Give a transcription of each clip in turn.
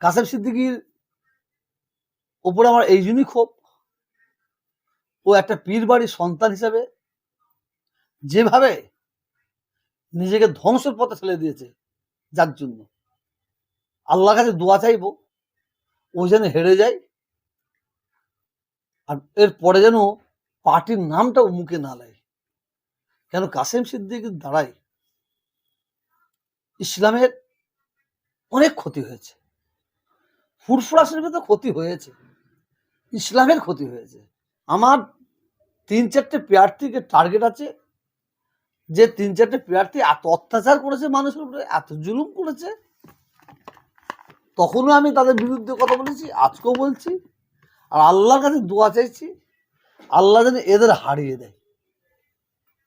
কাসেম সিদ্দিকীর ওপরে আমার এই জন্যই ক্ষোভ, ও একটা পীর বাড়ির সন্তান হিসেবে যেভাবে নিজেকে ধ্বংসের পথে ফেলে দিয়েছে, যার জন্য আল্লাহর কাছে দোয়া চাইব ও যেন হেরে যায়, আর এরপরে যেন পার্টির নামটাও মুখে না লাগে। কেন কাসেম সিদ্দিকীর দ্বারাই ইসলামের অনেক ক্ষতি হয়েছে, ফুরফুরা শরীফের তো ক্ষতি হয়েছে, ইসলামের ক্ষতি হয়েছে। আমার 3-4টে প্রার্থীকে টার্গেট আছে, যে 3-4টে প্রার্থী এত অত্যাচার করেছে মানুষের উপরে, এত জুলুম করেছে, তখনও আমি তাদের বিরুদ্ধে কথা বলেছি, আজকেও বলছি, আর আল্লাহর কাছে দোয়া চাইছি আল্লাহ যেন এদের হারিয়ে দেয়,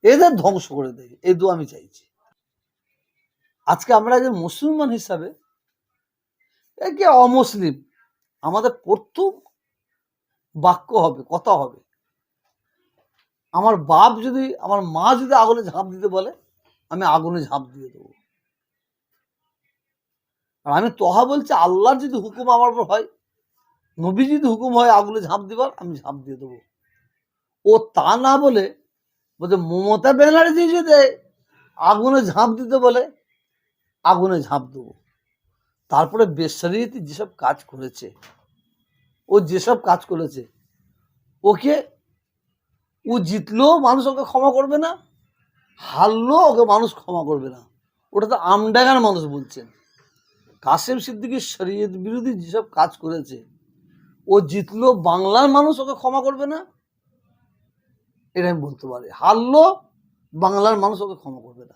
এদের ধ্বংস করে দেয়, এই দোয়া আমি চাইছি। আজকে আমরা একজন মুসলমান হিসাবে একে অমুসলিম, আমাদের প্রথম বাক্য হবে, কথা হবে, আমার বাপ যদি, আমার মা যদি আগুনে ঝাঁপ দিতে বলে, আমি আগুনে ঝাঁপ দিয়ে দেবো। আর আমি তহা বলছি, আল্লাহর যদি হুকুম আমার উপর হয়, নবী যদি হুকুম হয় আগুনে ঝাঁপ দিবার, আমি ঝাঁপ দিয়ে দেবো। ও তা না বলে বলছে মমতা ব্যানার্জি যদি আগুনে ঝাঁপ দিতে বলে, আগুনে ঝাঁপ দেবো। তারপরে বেসারিতে যেসব কাজ করেছে, ও যেসব কাজ করেছে, ওকে, ও জিতলেও মানুষ ওকে ক্ষমা করবে না, হারলেও ওকে মানুষ ক্ষমা করবে না। ওটা তো আমডাঙ্গার মানুষ বলছেন। কাসেম সিদ্দিকী শরীয়ত বিরোধী যেসব কাজ করেছে, ও জিতলেও বাংলার মানুষ ওকে ক্ষমা করবে না, এটা আমি বলতে পারি। হারলো বাংলার মানুষ ওকে ক্ষমা করবে না।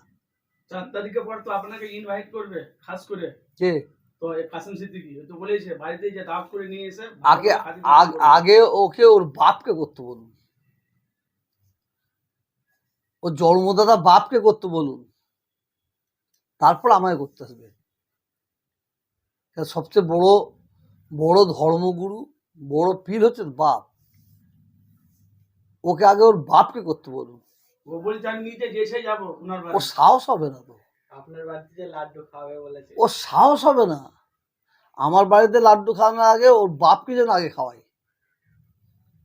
4 তারিখের পর তো আপনাকে ইনভাইট করবে, খাস করে কে? তো কাসেম সিদ্দিকী তো বলেছে বাড়িতে যে দাওয়াত করে নিয়ে এসে আগে ওকে ওর বাপকে করতে বলুন, ওর জন্মদাতা বাপকে করতে বলুন, তারপর আমায় করতে আসবে। সবচেয়ে বড় বড় ধর্মগুরু, বড় পীর হচ্ছে বাপ, ওকে আগে ওর বাপকে করতে বলুন। ও বলছে আমি নিজে যেসে যাব ওনার বাড়ি। ও সাহস হবে না তো, আপনার বাড়িতে যে লাড্ডু খাওয়াবে বলেছে, ও সাহস হবে না। আমার বাড়িতে লাড্ডু খাওয়ানোর আগে ওর বাপকে যেন আগে খাওয়াই,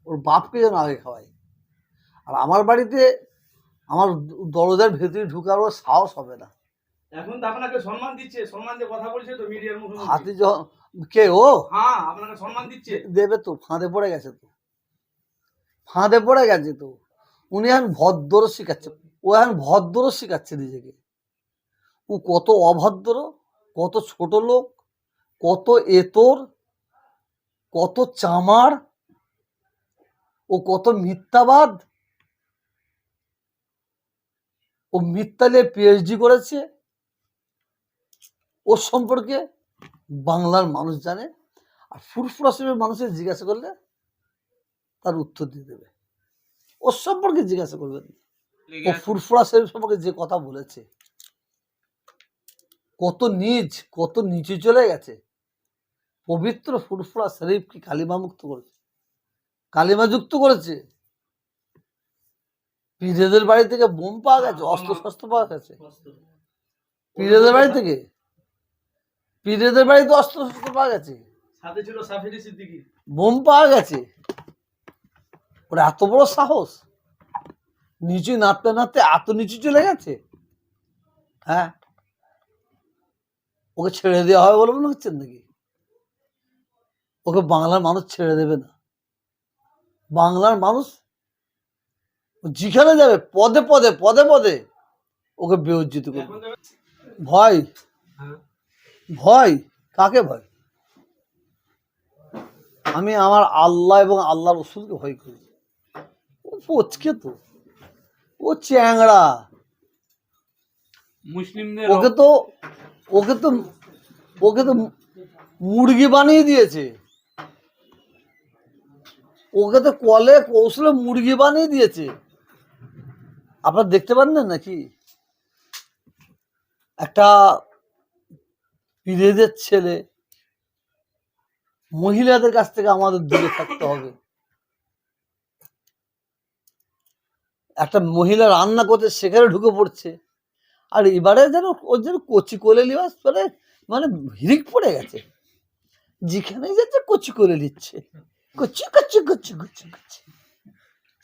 ওর বাপকে যেন আগে খাওয়াই। আর আমার বাড়িতে আমার দরজার ভেতরে ঢুকার ওর সাহস হবে না। এখন তো আপনাকে সম্মান দিচ্ছে, সম্মান দিয়ে কথা বলছে তো মিডিয়ার মুখে। হাতি যখন কে ও? হ্যাঁ, আপনাকে সম্মান দিচ্ছে। দেবে তো, ফাঁদে পড়ে গেছে তো, ফাঁদে পড়ে গেছে তো। উনি এখন ভদ্র শিখাচ্ছে, ও এখন ভদ্র শিখাচ্ছে নিজেকে। ও কত অভদ্র, কত ছোট লোক, কত এতর, কত চামার, ও কত মিথ্যাবাদ। ও মিথ্যা নিয়ে পিএইচডি করেছে, ওর সম্পর্কে বাংলার মানুষ জানে। আর ফুরফুরা শরীফের মানুষের জিজ্ঞাসা করলে তার উত্তর দিয়ে দেবে। ওর সম্পর্কে জিজ্ঞাসা করবেন, ও ফুরফুরা শরীফ সম্পর্কে যে কথা বলেছে, কত নিচ, কত নিচে চলে গেছে। পবিত্র ফুরফুরা শরীফ কি কালিমা মুক্ত করেছে, কালিমা যুক্ত করেছে। পীরেদের বাড়ি থেকে বোম পাওয়া গেছে, অস্ত্র শস্ত্র পাওয়া গেছে পীরেদের বাড়ি থেকে, পীরেদের বাড়িতে অস্ত্র শস্ত্র পাওয়া গেছে, সাথে ছিল সাফিরি সিদ্দিকী, বোম পাওয়া গেছে। ওর এত বড় সাহস, নিচু নাড়তে নাড়তে এত নিচু চলে গেছে। হ্যাঁ, ওকে ছেড়ে দেওয়া হবে বলে মনে হচ্ছেন নাকি? ওকে বাংলার মানুষ ছেড়ে দেবে না। বাংলার মানুষ যেখানে যাবে পদে পদে পদে পদে ওকে বেউজ্জিত করবে। ভয়, ভয় কাকে ভয়? আমি আমার আল্লাহ এবং আল্লাহ রসুলকে ভয় করি। ও পচকে তো, ও চ্যাংড়া, মুসলিমদের ওকে তো ওকে তো ওকে তো মুরগি বানিয়ে দিয়েছে, ওকে তো কলে কৌশলে মুরগি বানিয়ে দিয়েছে। আপনারা দেখতে পান না নাকি? একটা পীরেদের ছেলে, মহিলাদের কাছ থেকে আমাদের দূরে থাকতে হবে। একটা মহিলা রান্না করতে সেখানে ঢুকে পড়ছে, আর এবারে যেন ওর যেন কচি কোলে লিবাস মানে মানে হিরিক পড়ে গেছে। যেখানে যাচ্ছে কচি করে নিচ্ছে, কচি কচি কচি কচি কচি,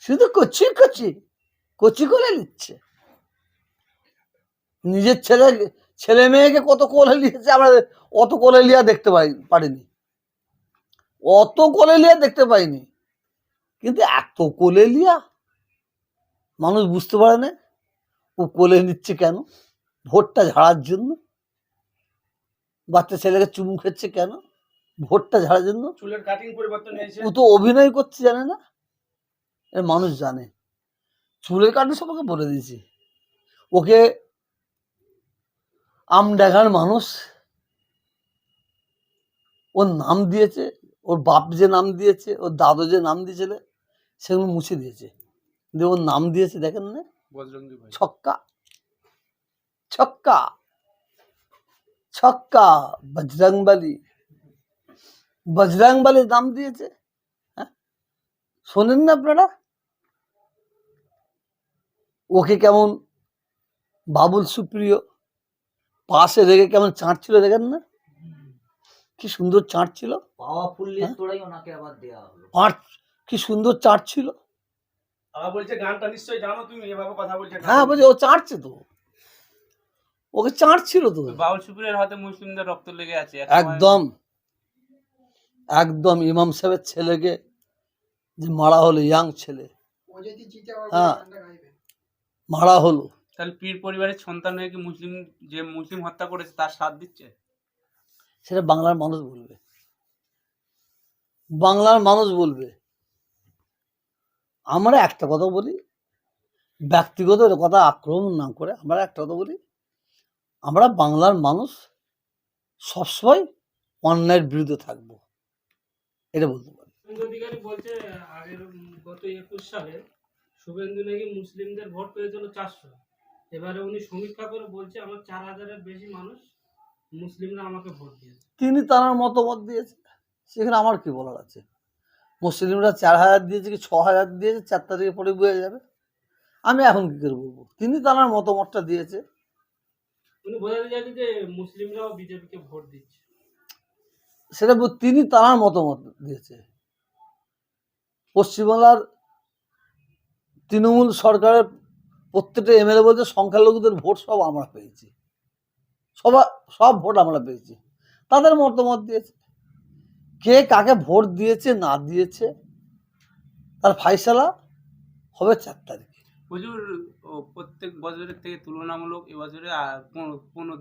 শুধু কচি কচি কচি করে নিচ্ছে। নিজের ছেলে মেয়েকে কত কোলে নিয়েছে, আমরা অত কোলে লিয়া দেখতে পারিনি, অত কোলে লিয়া দেখতে পাইনি, কিন্তু এত কোলে লিয়া মানুষ বুঝতে পারে না ও কোলে নিচ্ছে কেন। ভোটটা ঝাড়ার জন্য। বাচ্চা ছেলেকে চুমু খেচ্ছে কেন? ভোটটা ঝাড়ার জন্য। চুলের কাটিং পরিবর্তন হয়েছে। ও তো অভিনয় করছে, জানে না? এর মানুষ জানে। চুলের কাটিং সবাইকে বলে দিয়েছি। ওকে আমডাঙ্গার মানুষ ওর নাম দিয়েছে, ওর বাপ যে নাম দিয়েছে, ওর দাদু যে নাম দিয়েছিল সেগুলো মুছে দিয়েছে, দিয়ে ওর নাম দিয়েছে দেখেন না, বজরঙ্গী ভাই। ছক্কা ছক্কা ছক্কা, বজরংবলী, বজরংবলী নাম দিয়েছে। হ্যাঁ, শোনেন না আপনারা? ওকে কেমন বাবুল সুপ্রিয় পাশে রেখে কেমন চাঁটছিল দেখেন না, কি সুন্দর চাঁটছিল। পাওয়ারফুল হ্যাঁ? তোরাই ওনাকে আবার দেওয়া হলো। কি সুন্দর চাঁটছিল। আবার বলছে গানটা নিশ্চয়ই জানো তুমি, এভাবে কথা বলছে। হ্যাঁ, বলছে ও চাঁটছে তো, ওকে চাঁটছিল তো। বাউল সুপুরের হাতে মুসলিমদের রক্ত লেগে আছে এক সময়। একদম একদম ইমাম সাহেবের ছেলেকে যে মারা হলো, ইয়াং ছেলে, হ্যাঁ মারা হলো, তাহলে পীর পরিবারের সন্তান হয়ে কি মুসলিম হত্যা করেছে তার সাথ দিচ্ছে? সেটা বাংলার মানুষ বলবে, বাংলার মানুষ বলবে। আমরা একটা কথা বলি, ব্যক্তিগত কথা আক্রমণ না করে আমরা একটা কথা বলি, আমরা বাংলার মানুষ সবসময় অন্যায়ের বিরুদ্ধে থাকবো, এটা বলতে পারি। শুভেন্দু অধিকারী বলছে আগের গত 21 সালে শুভেন্দু নাকি মুসলিমদের ভোট পেয়েছিল 400, এবারে উনি সমীক্ষা করে বলছে আমার 4000-এর বেশি মানুষ মুসলিমরা আমাকে ভোট দিয়েছে। তিনি তার মতামত দিয়েছে, সেখানে আমার কি বলার আছে? মুসলিমরা 4000 দিয়েছে কি 6000 দিয়েছে, 4 তারিখে পরে বোঝা যাবে। আমি এখন কি করে বলবো? তিনি তার মতামতটা দিয়েছে, উনি বোঝাতে চাইছে যে মুসলিমরাও বিজেপিকে ভোট দিচ্ছে। সেটা তিনি তার মতামত দিয়েছে। পশ্চিমবাংলার তৃণমূল সরকারের প্রত্যেকটা এমএলএ বলতে সংখ্যালঘুদের ভোট সব আমরা পেয়েছি, সব ভোট আমরা পেয়েছি। তাদের মতামত দিয়েছে, কে কাকে ভোট দিয়েছে না দিয়েছে তার ফাইসালা হবে 4 তারিখে। হুজুর প্রত্যেক বছরের থেকে তুলনামূলক এবছরে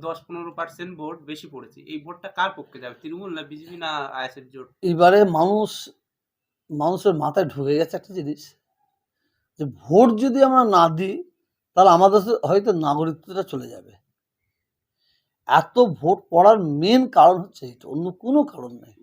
10-15% ভোট বেশি পড়েছে। এই ভোটটা কার পক্ষে যাবে? তৃণমূল না বিজেপি না আইএসএফ জোট? এবারে মানুষের মাথায় ঢুকে গেছে একটা জিনিস, যে ভোট যদি আমরা না দিই তাহলে আমাদের হয়তো নাগরিকত্বটা চলে যাবে। এত ভোট পড়ার মেন কারণ হচ্ছে এটা, অন্য কোনো কারণ নেই।